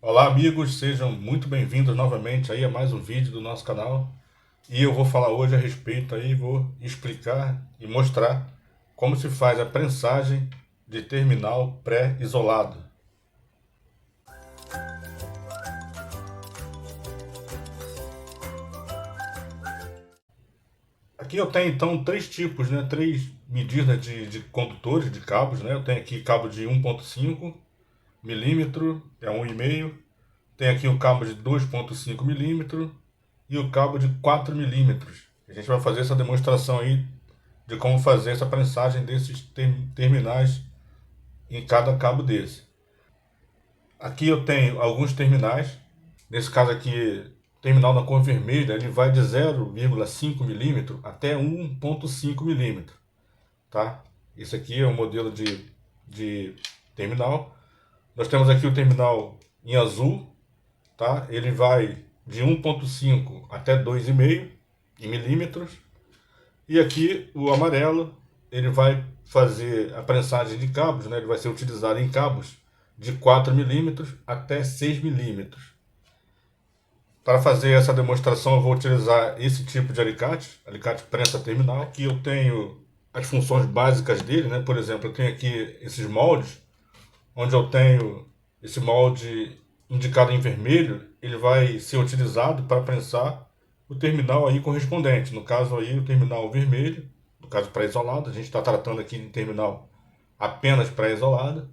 Olá amigos, sejam muito bem-vindos novamente aí a mais um vídeo do nosso canal. E eu vou falar hoje a respeito aí, vou explicar e mostrar como se faz a prensagem de terminal pré-isolado. Aqui eu tenho então três tipos, né? Três medidas de condutores, de cabos, né? Eu tenho aqui cabo de 1,5 milímetro, é 1,5. Tem aqui o cabo de 2,5 milímetros e o cabo de 4 milímetros. A gente vai fazer essa demonstração aí de como fazer essa prensagem desses terminais em cada cabo desse. Aqui eu tenho alguns terminais. Nesse caso aqui, o terminal na cor vermelha, ele vai de 0,5 milímetro até 1,5 milímetro, tá? Esse aqui é o modelo de terminal. Nós temos aqui o terminal em azul, tá? Ele vai de 1,5 até 2,5 milímetros. E aqui o amarelo, ele vai fazer a prensagem de cabos, né? Ele vai ser utilizado em cabos de 4 milímetros até 6 milímetros. Para fazer essa demonstração eu vou utilizar esse tipo de alicate, alicate prensa terminal. Aqui eu tenho as funções básicas dele, né? Por exemplo, eu tenho aqui esses moldes, onde eu tenho esse molde indicado em vermelho, ele vai ser utilizado para prensar o terminal aí correspondente. No caso aí o terminal vermelho, no caso pré-isolado, a gente está tratando aqui de terminal apenas pré-isolado,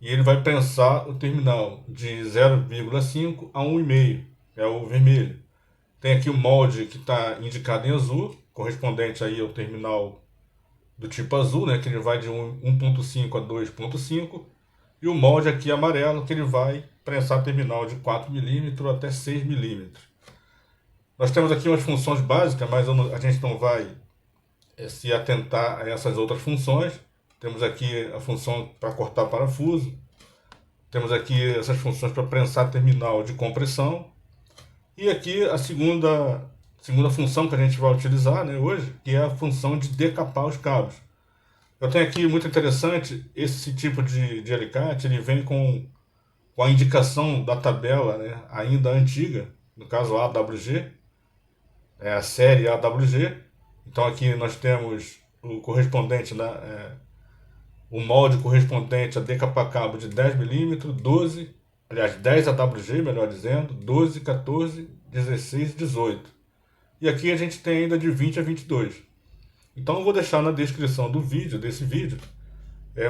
e ele vai prensar o terminal de 0,5 a 1,5, é o vermelho. Tem aqui o molde que está indicado em azul, correspondente aí ao terminal do tipo azul, né, que ele vai de 1,5 a 2,5, e o molde aqui amarelo, que ele vai prensar terminal de 4 milímetros até 6 milímetros. Nós temos aqui umas funções básicas, mas a gente não vai se atentar a essas outras funções. Temos aqui a função para cortar parafuso, temos aqui essas funções para prensar terminal de compressão, e aqui a segunda função que a gente vai utilizar, né, hoje, que é a função de decapar os cabos. Eu tenho aqui muito interessante, esse tipo de alicate, ele vem com a indicação da tabela, né, ainda antiga, no caso AWG, é a série AWG. Então aqui nós temos o correspondente, o molde correspondente a decapar cabo de 10 milímetros, 12, aliás 10 AWG, melhor dizendo, 12, 14, 16 e 18. E aqui a gente tem ainda de 20 a 22. Então eu vou deixar na descrição desse vídeo,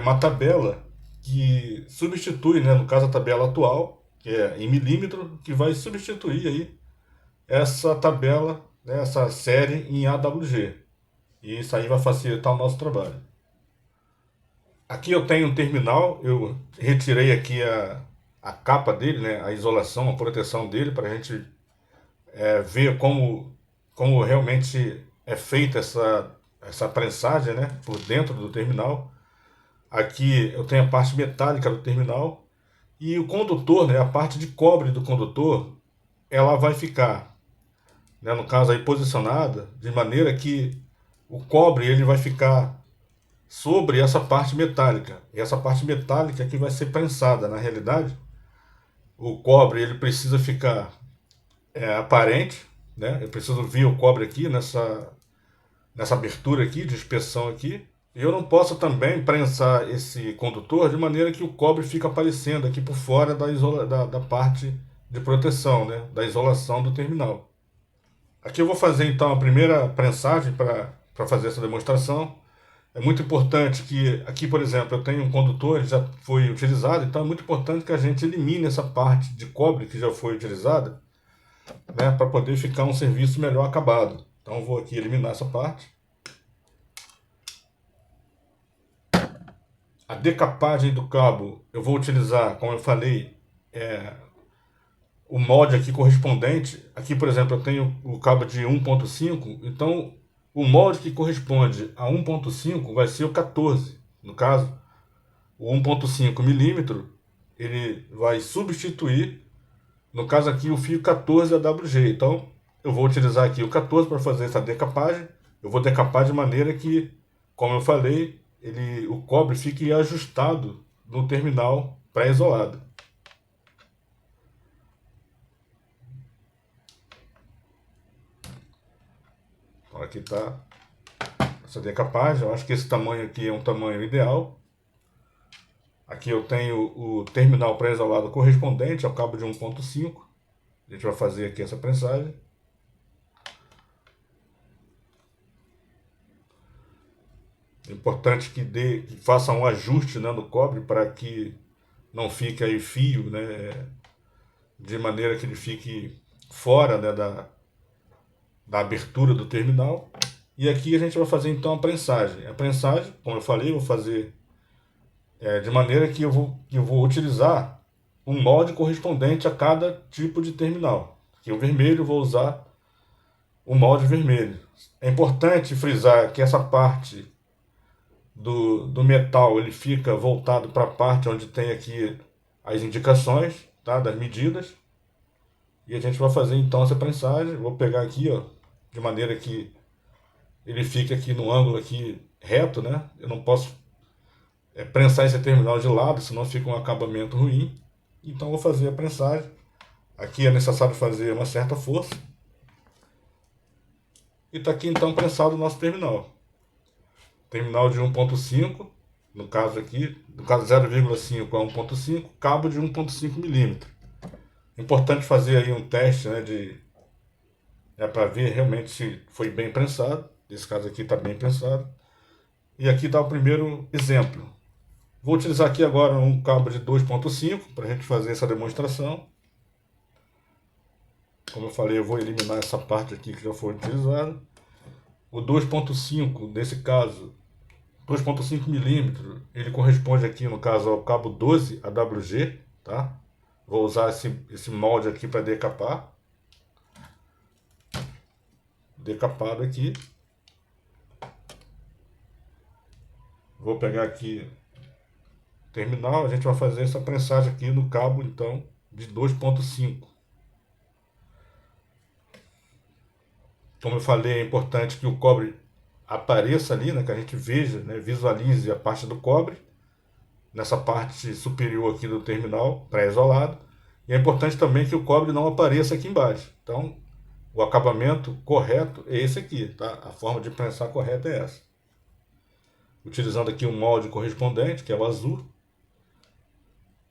uma tabela que substitui, né, no caso a tabela atual, que é em milímetro, que vai substituir aí essa tabela, né, essa série em AWG. E isso aí vai facilitar o nosso trabalho. Aqui eu tenho um terminal, eu retirei aqui a capa dele, né, a isolação, a proteção dele, para a gente ver como realmente é feita essa prensagem, né, por dentro do terminal. Aqui eu tenho a parte metálica do terminal e o condutor, né, a parte de cobre do condutor, ela vai ficar, né, no caso aí posicionada de maneira que o cobre ele vai ficar sobre essa parte metálica. E essa parte metálica que vai ser prensada. Na realidade, o cobre ele precisa ficar aparente, né? Eu preciso ver o cobre aqui nessa abertura aqui de inspeção aqui. E eu não posso também prensar esse condutor de maneira que o cobre fica aparecendo aqui por fora da parte de proteção, né? Da isolação do terminal. Aqui eu vou fazer então a primeira prensagem para fazer essa demonstração. É muito importante que, aqui por exemplo, eu tenho um condutor que já foi utilizado, então é muito importante que a gente elimine essa parte de cobre que já foi utilizada, né, para poder ficar um serviço melhor acabado. Então eu vou aqui eliminar essa parte. A decapagem do cabo, eu vou utilizar, como eu falei, o molde aqui correspondente. Aqui, por exemplo, eu tenho o cabo de 1,5, então o molde que corresponde a 1,5 vai ser o 14. No caso, o 1,5 milímetro, ele vai substituir, no caso aqui, o fio 14 AWG. Então, eu vou utilizar aqui o 14 para fazer essa decapagem. Eu vou decapar de maneira que, como eu falei, o cobre fique ajustado no terminal pré-isolado. Então aqui está essa decapagem. Eu acho que esse tamanho aqui é um tamanho ideal. Aqui eu tenho o terminal pré-isolado correspondente ao cabo de 1.5. A gente vai fazer aqui essa prensagem. É importante que faça um ajuste, né, no cobre para que não fique aí fio, né, de maneira que ele fique fora, né, da abertura do terminal. E aqui a gente vai fazer então a prensagem. A prensagem, como eu falei, eu vou fazer de maneira que eu vou utilizar um molde correspondente a cada tipo de terminal. Aqui o vermelho eu vou usar o molde vermelho. É importante frisar que essa parte do metal ele fica voltado para a parte onde tem aqui as indicações, tá, das medidas. E a gente vai fazer então essa prensagem. Vou pegar aqui, ó, de maneira que ele fique aqui no ângulo aqui reto, né? Eu não posso prensar esse terminal de lado, senão fica um acabamento ruim. Então vou fazer a prensagem. Aqui é necessário fazer uma certa força. E está aqui então prensado o nosso terminal. Terminal de 1.5, no caso aqui, no caso 0,5 a 1.5, cabo de 1.5 milímetros. Importante fazer aí um teste, né, para ver realmente se foi bem prensado. Esse caso aqui está bem prensado. E aqui está o primeiro exemplo. Vou utilizar aqui agora um cabo de 2.5 para a gente fazer essa demonstração. Como eu falei, eu vou eliminar essa parte aqui que já foi utilizada. O 2.5, nesse caso, 2.5 milímetros, ele corresponde aqui, no caso, ao cabo 12 AWG, tá? Vou usar esse molde aqui para decapar. Decapado aqui. Vou pegar aqui o terminal, a gente vai fazer essa prensagem aqui no cabo, então, de 2.5. Como eu falei, é importante que o cobre apareça ali, né, que a gente veja, né, visualize a parte do cobre, nessa parte superior aqui do terminal pré-isolado. E é importante também que o cobre não apareça aqui embaixo. Então, o acabamento correto é esse aqui, tá? A forma de prensar correta é essa. Utilizando aqui um molde correspondente, que é o azul,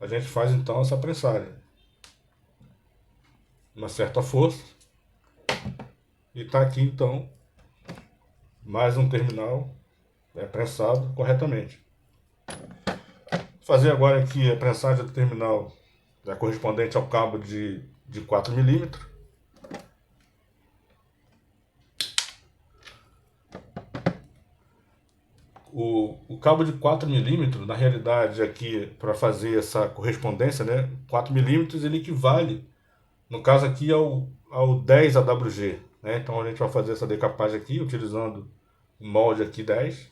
a gente faz então essa prensagem. Uma certa força. E está aqui então mais um terminal prensado corretamente. Vou fazer agora aqui a prensagem do terminal correspondente ao cabo de 4 milímetros. O cabo de 4 milímetros, na realidade, aqui para fazer essa correspondência, né, 4 milímetros ele equivale, no caso aqui, ao 10 AWG. Né? Então a gente vai fazer essa decapagem aqui, utilizando o molde aqui 10,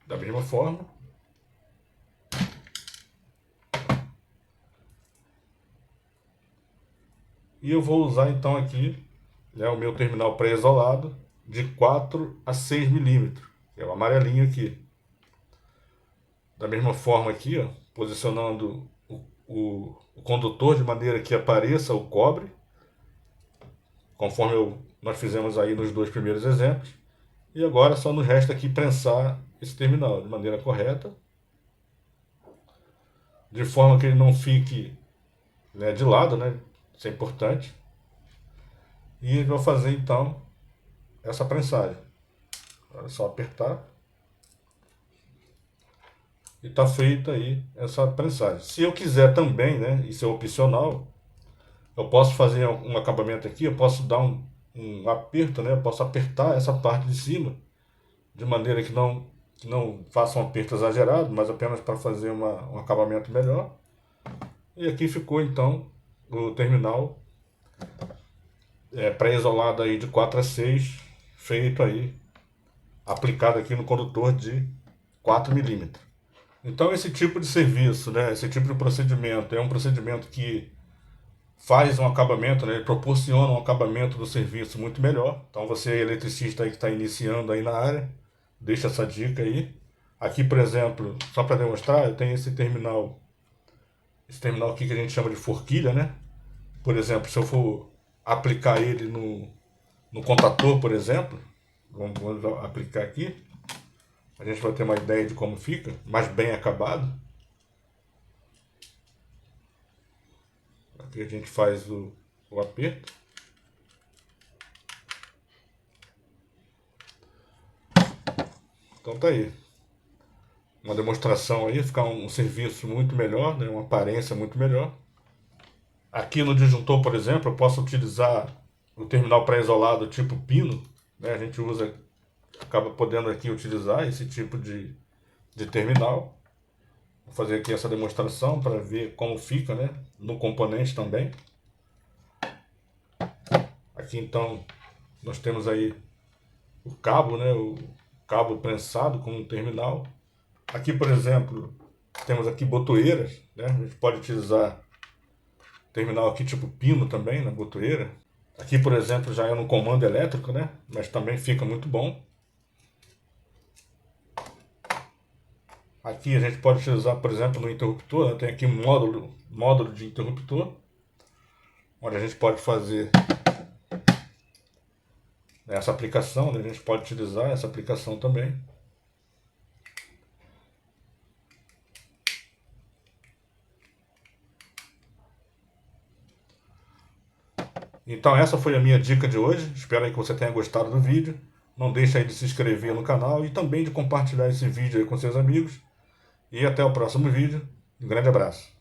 da mesma forma. E eu vou usar então aqui, né, o meu terminal pré-isolado de 4 a 6 milímetros. É o amarelinho aqui. Da mesma forma aqui, ó, posicionando o condutor de maneira que apareça o cobre, conforme nós fizemos aí nos dois primeiros exemplos. E agora só nos resta aqui prensar esse terminal de maneira correta, de forma que ele não fique, né, de lado, né? Isso é importante. E vou fazer então essa prensagem. É só apertar. E está feita aí essa prensagem. Se eu quiser também, né, isso é opcional, eu posso fazer um acabamento aqui, eu posso dar um aperto, né, eu posso apertar essa parte de cima, de maneira que não faça um aperto exagerado, mas apenas para fazer um acabamento melhor. E aqui ficou então o terminal pré-isolado aí de 4 a 6, feito aí, aplicado aqui no condutor de 4 milímetros. Então esse tipo de serviço, né, esse tipo de procedimento é um procedimento que faz um acabamento, né, proporciona um acabamento do serviço muito melhor. Então você, eletricista aí que está iniciando aí na área, deixa essa dica aí. Aqui, por exemplo, só para demonstrar, eu tenho esse terminal aqui que a gente chama de forquilha, né? Por exemplo, se eu for aplicar ele no contator, por exemplo. Vamos aplicar aqui. A gente vai ter uma ideia de como fica, mais bem acabado. Aqui a gente faz o aperto. Então tá aí. Uma demonstração aí, ficar um serviço muito melhor, né? Uma aparência muito melhor. Aqui no disjuntor, por exemplo, eu posso utilizar o terminal pré-isolado tipo pino, né? A gente acaba podendo aqui utilizar esse tipo de terminal. Vou fazer aqui essa demonstração para ver como fica, né? No componente também. Aqui então nós temos aí o cabo, né? O cabo prensado com um terminal. Aqui, por exemplo, temos aqui botoeiras, né? A gente pode utilizar terminal aqui tipo pino também na botoeira. Aqui, por exemplo, já é no comando elétrico, né? Mas também fica muito bom. Aqui a gente pode utilizar, por exemplo, no interruptor, né? Tem aqui um módulo de interruptor, onde a gente pode fazer essa aplicação, né? A gente pode utilizar essa aplicação também. Então essa foi a minha dica de hoje, espero aí que você tenha gostado do vídeo. Não deixe aí de se inscrever no canal e também de compartilhar esse vídeo aí com seus amigos. E até o próximo vídeo. Um grande abraço.